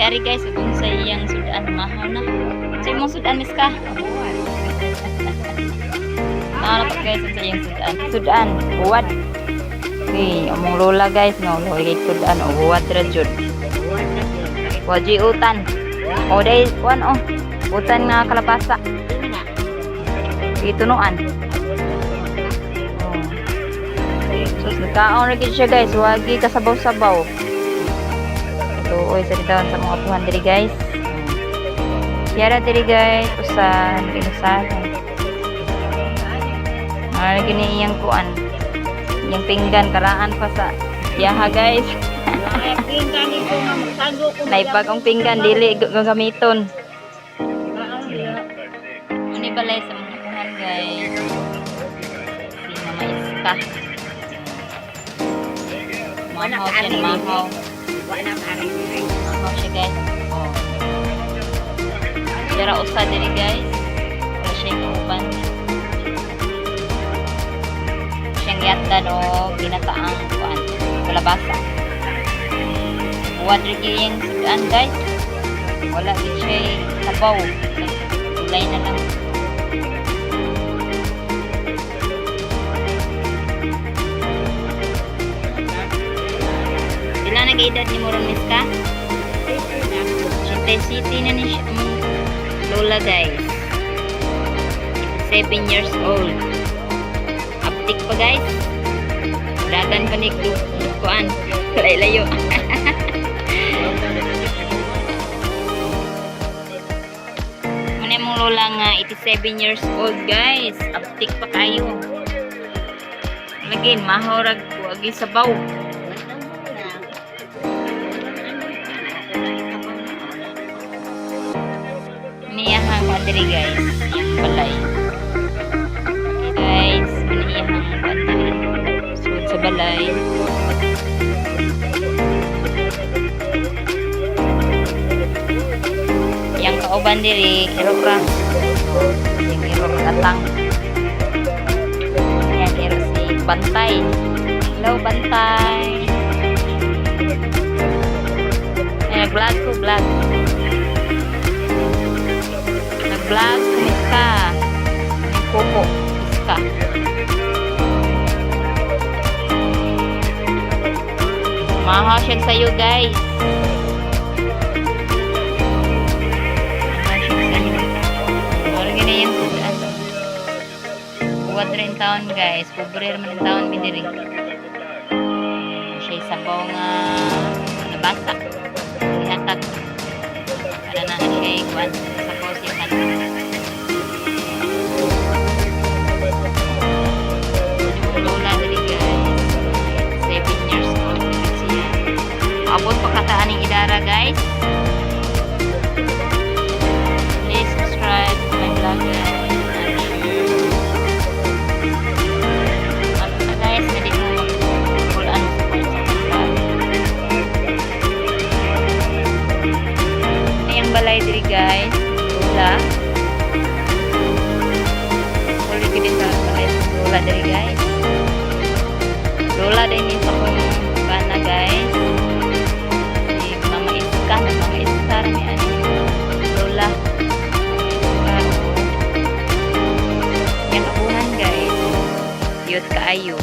ari guys, kung sa iyang sudan mahaw na. Sa imong sudan miss ka? Nalapag guys sa iyang sudan. Sudan, buwad. Okay, among lola guys, no, loy sudan o buwad ra jud. Waji utan. O day kuan oh. Utan nga kalabasa. Itunuan. Oh. So nagkaon ra gid siya guys, wagi kasabaw-sabaw. Tuoy sa ditaon sa mga apuhan diri guys. Yara diri guys, usan pinusahan. Lagi ni iyang kuan. Iyang pinggan karaan pa sa yaha guys. Naipag ang pinggan dili gagamiton. Ani balay sa mga apuhan guys. Si Mama Iska. Mahaw siya, mahaw. Mahaw siya guys. Oh. Yara usa diri guys. Wala siya kauban. Siyang yatan o ginataang kuan kalabasa. Buwad rin yung sudan guys. Wala din siya sabaw. Gulay na lang. Sila nag-edad ni Moron Miss ka? City na ni siya lola guys. 7 years old. Uptik pa guys. Dagan pa ni kuan. Layo-layo. Muna mong lola nga 87 years old guys. Uptik pa kayo. Lagin mahorag ko agi sabaw. Niyahang bandiri guys. Yang balay. Guys, niyahang bandiri. Sud sa balay. Yang kauban diri irok ra. Yang irok katang. Yan irok si Bantay. Hello Bantay. Nag-vlog ko vlog. Nag-vlog ko Miska. Popo Miska. Mahaw siya sa'yo guys. Buwad rin taon guys. Pobre naman ang taon biniri. Siya sabaw nga nabasa. Ihatag. Para na siya ikuan. Sabaw siya kan. Lola dali guys. 7 years old siya. Abot pagkataan ng idara guys. Please subscribe to my vlog guys. Balay diri guys, lola. Boleh kita sa balay lola diri guys. Lola din ni sa kung kana guys. Si Mama Iska, Mama Iska ni ani lola. Yang apuhan guys. Yut kaayo.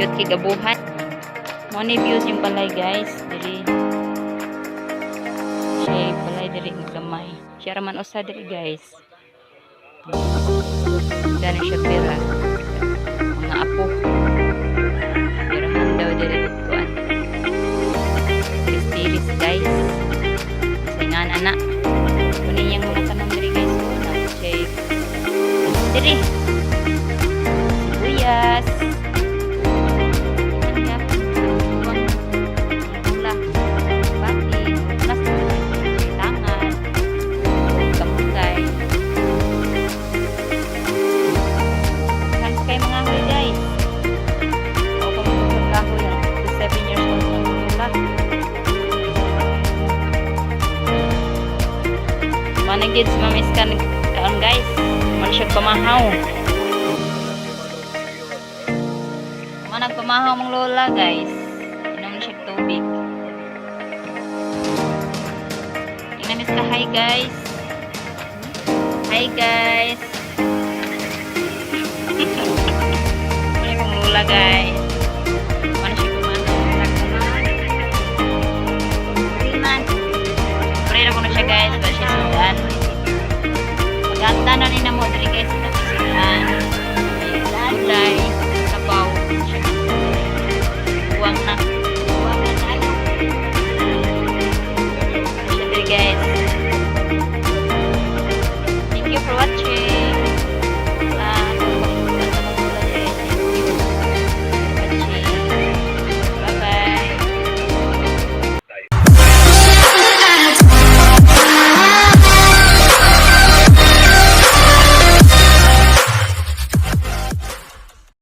Cute kigabuhan. Mo ni views yung balay guys. Dili. Siya balay dili gamay. Siya raman usa dili guys. Dani siya pira. Mga apo. Pirahan daw dili kuan. Tiris guys. Saingan anak. Kunin yung mga tanong dili guys. Na siya. Dili. Sibuyas. Managid si Mama Iska kaon guys. Man siya pamahaw. nagpamahaw mong lola guys. Inom na siya tubig. Tingnan ka, hi guys. Hi guys. Muli kong lola guys. Mana siya pamahaw. Pray na ko na siya guys. Ba siya sudan. Maganda na rin na mo. Dali guys. Sudan. Gulay. Sabaw. Buwang na. Buwang na tayo. Guys. Thank you for watching.